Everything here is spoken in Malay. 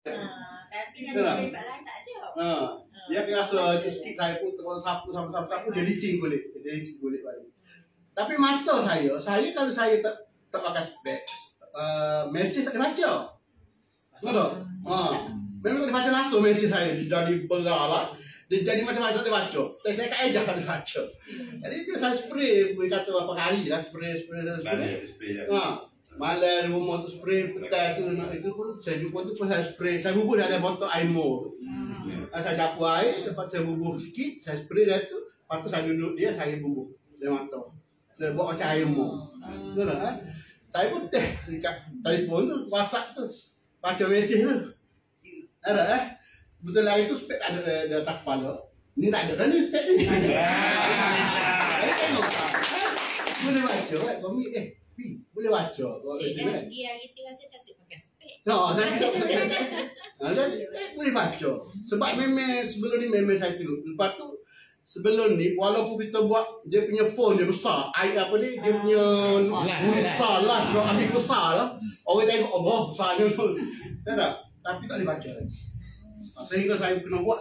Tapi nanti lepas lain tak ada. Dia rasa sikit saya pun sapu dia licin kulit. Dia licin kulit balik. Tapi mata saya kalau saya tak pakai spek, mesej tak dibaca. Betul? Memang tak dibaca langsung mesej saya. Dia jadi berala. Dia jadi macam-macam dia baca. Saya kat ejah tak dibaca. Jadi dia saya spray, boleh kata berapa kali lah spray. Malam rumah tu spray, petang tu itu pun saya jumpa tu pun saya spray. Saya bubuh dalam botol air mur. Saya dapur air, lepas saya bubuh sikit, saya spray dah tu. Lepas tu saya duduk dia, saya bubuh. Saya mata. Saya buat macam air mur. Betul tak? Saya pun dekat telefon tu, WhatsApp tu. Baca mesej tu. Ada betul lah itu spek ada tak kepala. Ni tak ada ni spek ni. Saya tengok. Boleh baca komik boleh baca. Dia hari tu rasa tak pakai spek. Boleh baca. Sebab memang sebelum ni memang saya tengok. Lepas tu sebelum ni walaupun kita buat dia punya phone dia besar, air apa ni dia punya besar lah, habis besar lah. Orang tengok Allah besarnya tu. Tak? Tapi tak boleh baca lagi. Sehingga saya kena buat